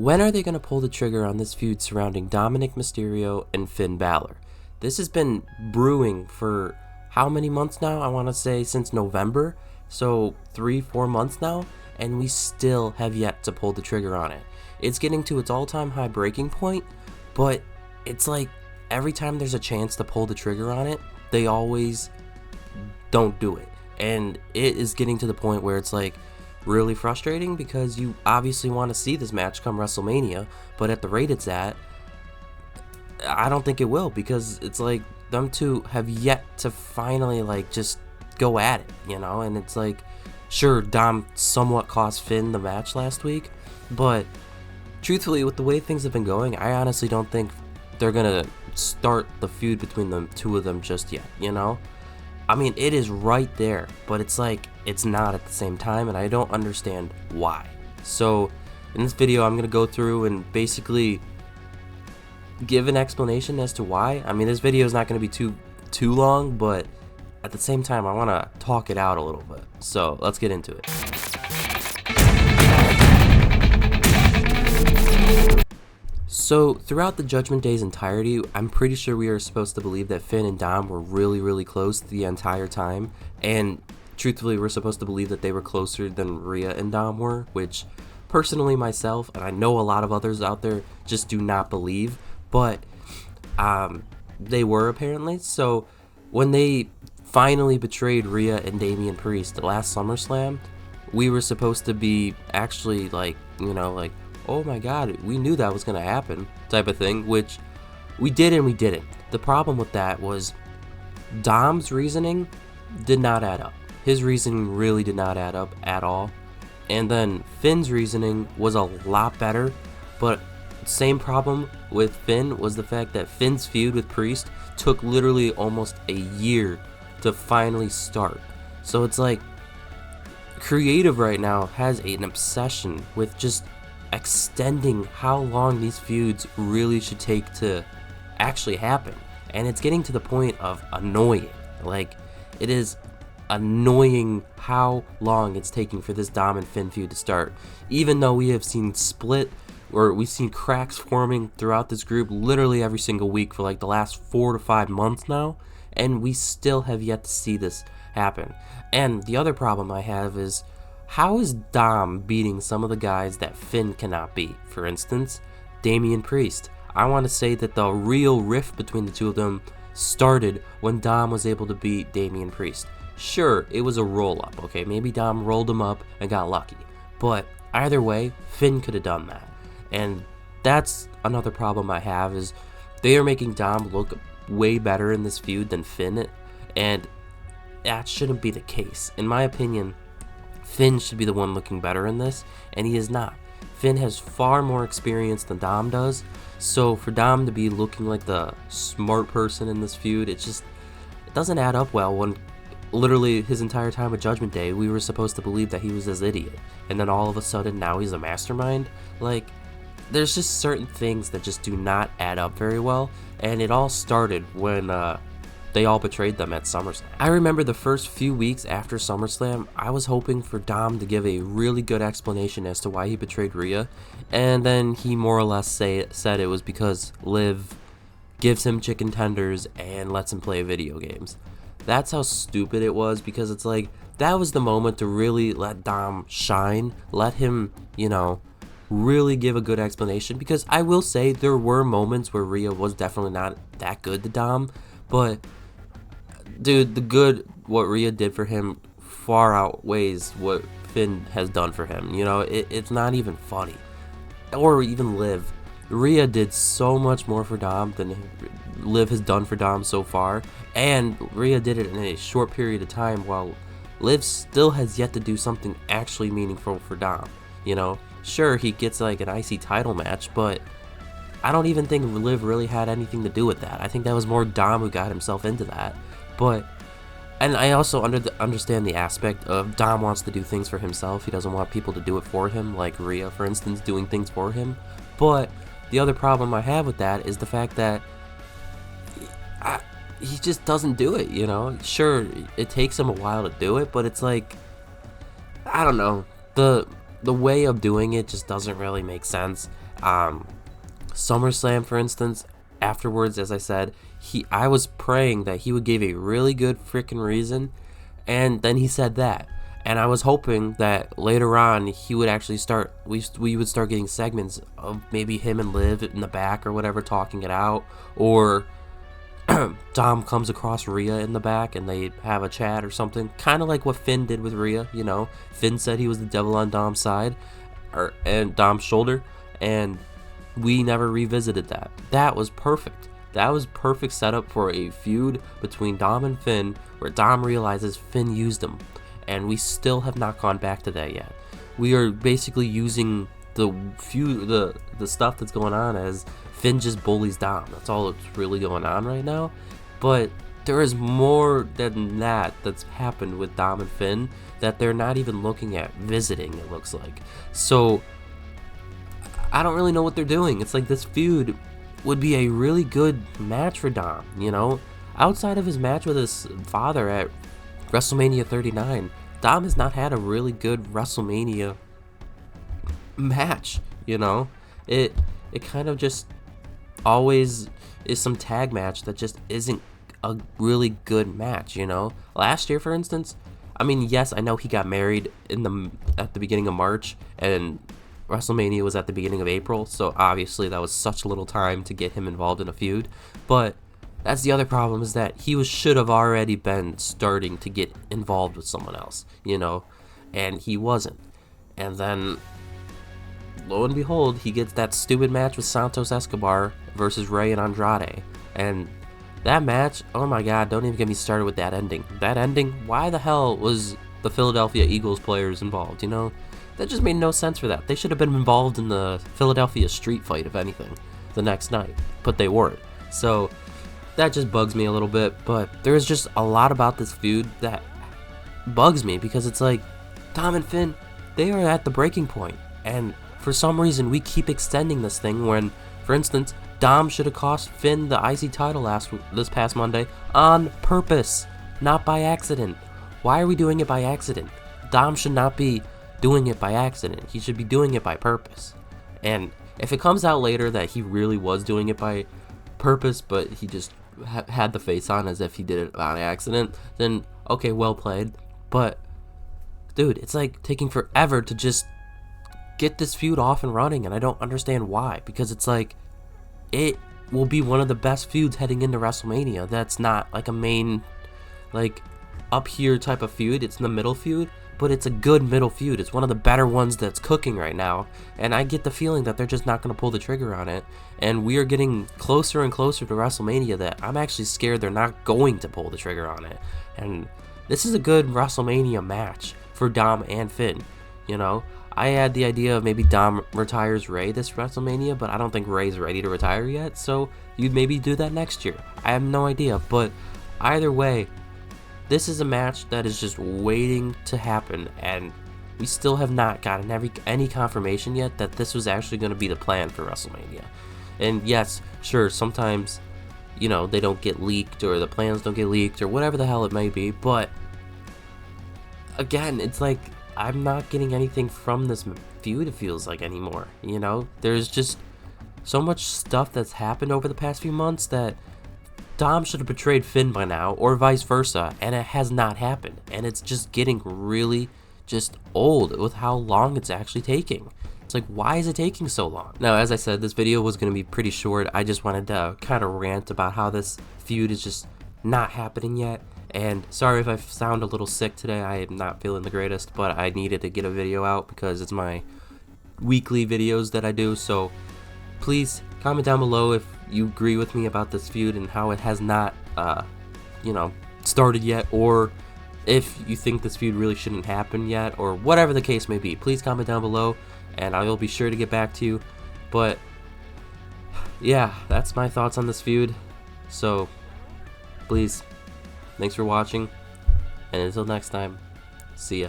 when are they going to pull the trigger on this feud surrounding Dominik Mysterio and Finn Bálor? This has been brewing for how many months now? I want to say since November, so 3-4 months now, and we still have yet to pull the trigger on it. It's getting to its all-time high breaking point, but it's like every time there's a chance to pull the trigger on it, they always don't do it. And it is getting to the point where it's like really frustrating, because you obviously want to see this match come WrestleMania, but at the rate it's at, I don't think it will, because it's like them two have yet to finally like just go at it, you know? And it's like, sure, Dom somewhat cost Finn the match last week, but truthfully, with the way things have been going, I honestly don't think they're gonna start the feud between the two of them just yet, you know? I mean, it is right there, but it's like, it's not at the same time, and I don't understand why. So, in this video, I'm gonna go through and basically give an explanation as to why. I mean, this video is not gonna be too long, but at the same time, I wanna talk it out a little bit. So, let's get into it. So, throughout the Judgment Day's entirety, I'm pretty sure we are supposed to believe that Finn and Dom were really close the entire time, and truthfully, we're supposed to believe that they were closer than Rhea and Dom were, which personally myself, and I know a lot of others out there, just do not believe, but they were apparently. So, when they finally betrayed Rhea and Damian Priest the last SummerSlam, we were supposed to be actually like, you know, like, oh my god, we knew that was going to happen type of thing, which we did and we didn't. The problem with that was Dom's reasoning did not add up. His reasoning really did not add up at all. And then Finn's reasoning was a lot better, but same problem with Finn was the fact that Finn's feud with Priest took literally almost a year to finally start. So it's like, creative right now has an obsession with just extending how long these feuds really should take to actually happen, and it's getting to the point of annoying. Like, it is annoying how long it's taking for this Dom and Finn feud to start, even though we have seen we've seen cracks forming throughout this group literally every single week for like the last 4 to 5 months now, and we still have yet to see this happen. And the other problem I have is, how is Dom beating some of the guys that Finn cannot beat? For instance, Damian Priest. I want to say that the real rift between the two of them started when Dom was able to beat Damian Priest. Sure, it was a roll-up, okay? Maybe Dom rolled him up and got lucky. But either way, Finn could have done that. And that's another problem I have, is they are making Dom look way better in this feud than Finn, and that shouldn't be the case. In my opinion, Finn should be the one looking better in this, and he is not. Finn has far more experience than Dom does, so for Dom to be looking like the smart person in this feud, it doesn't add up well when literally his entire time with Judgment Day, we were supposed to believe that he was this idiot, and then all of a sudden now he's a mastermind. Like, there's just certain things that just do not add up very well, and it all started when they all betrayed them at SummerSlam. I remember the first few weeks after SummerSlam, I was hoping for Dom to give a really good explanation as to why he betrayed Rhea, and then he more or less said it was because Liv gives him chicken tenders and lets him play video games. That's how stupid it was, because it's like, that was the moment to really let Dom shine, let him, you know, really give a good explanation, because I will say there were moments where Rhea was definitely not that good to Dom, but dude, what Rhea did for him far outweighs what Finn has done for him. You know, it's not even funny. Or even Liv. Rhea did so much more for Dom than Liv has done for Dom so far, and Rhea did it in a short period of time, while Liv still has yet to do something actually meaningful for Dom. You know, sure, he gets like an IC title match, but I don't even think Liv really had anything to do with that. I think that was more Dom who got himself into that. But, and I also understand the aspect of Dom wants to do things for himself. He doesn't want people to do it for him, like Rhea, for instance, doing things for him. But the other problem I have with that is the fact that he just doesn't do it, you know? Sure, it takes him a while to do it, but it's like, I don't know. The way of doing it just doesn't really make sense. SummerSlam, for instance, afterwards, as I said, I was praying that he would give a really good freaking reason, and then he said that. And I was hoping that later on he would actually start, we would start getting segments of maybe him and Liv in the back or whatever talking it out, or Dom comes across Rhea in the back and they have a chat or something, kind of like what Finn did with Rhea. You know, Finn said he was the devil on Dom's side, and Dom's shoulder, and we never revisited that. That was perfect. That was perfect setup for a feud between Dom and Finn, where Dom realizes Finn used him, and we still have not gone back to that yet. We are basically using the feud, the stuff that's going on as Finn just bullies Dom. That's all that's really going on right now. But there is more than that that's happened with Dom and Finn that they're not even looking at visiting, it looks like. So I don't really know what they're doing. It's like this feud would be a really good match for Dom, you know? Outside of his match with his father at WrestleMania 39, Dom has not had a really good WrestleMania match, you know? It kind of just always is some tag match that just isn't a really good match, you know? Last year, for instance, I mean, yes, I know he got married at the beginning of March, and WrestleMania was at the beginning of April, so obviously that was such little time to get him involved in a feud. But that's the other problem, is that he should have already been starting to get involved with someone else, you know? And he wasn't. And then, lo and behold, he gets that stupid match with Santos Escobar versus Rey and Andrade. And that match, oh my god, don't even get me started with that ending. That ending, why the hell was the Philadelphia Eagles players involved, you know? That just made no sense for that. They should have been involved in the Philadelphia street fight, if anything, the next night. But they weren't. So that just bugs me a little bit. But there's just a lot about this feud that bugs me, because it's like, Dom and Finn, they are at the breaking point. And for some reason, we keep extending this thing when, for instance, Dom should have cost Finn the IC title this past Monday on purpose, not by accident. Why are we doing it by accident? Dom should not be doing it by accident. He should be doing it by purpose. And if it comes out later that he really was doing it by purpose, but he just had the face on as if he did it on accident, then okay, well played. But dude, it's like taking forever to just get this feud off and running, and I don't understand why, because it's like, it will be one of the best feuds heading into WrestleMania. That's not like a main, like, up here type of feud. It's in the middle feud, but it's a good middle feud. It's one of the better ones that's cooking right now, and I get the feeling that they're just not going to pull the trigger on it, and we are getting closer and closer to WrestleMania that I'm actually scared they're not going to pull the trigger on it. And this is a good WrestleMania match for Dom and Finn, you know? I had the idea of maybe Dom retires Rey this WrestleMania, but I don't think Rey's ready to retire yet, so you'd maybe do that next year. I have no idea, but either way, this is a match that is just waiting to happen, and we still have not gotten any confirmation yet that this was actually going to be the plan for WrestleMania. And yes, sure, sometimes, you know, they don't get leaked, or the plans don't get leaked, or whatever the hell it may be, but again, it's like, I'm not getting anything from this feud, it feels like, anymore, you know? There's just so much stuff that's happened over the past few months that Dom should have betrayed Finn by now, or vice versa, and it has not happened. And it's just getting really just old with how long it's actually taking. It's like, why is it taking so long? Now, as I said, this video was going to be pretty short. I just wanted to kind of rant about how this feud is just not happening yet. And sorry if I sound a little sick today, I am not feeling the greatest, but I needed to get a video out because it's my weekly videos that I do. So please comment down below if you agree with me about this feud and how it has not, you know, started yet, or if you think this feud really shouldn't happen yet, or whatever the case may be. Please comment down below, and I will be sure to get back to you. But yeah, that's my thoughts on this feud. So please, thanks for watching, and until next time, see ya.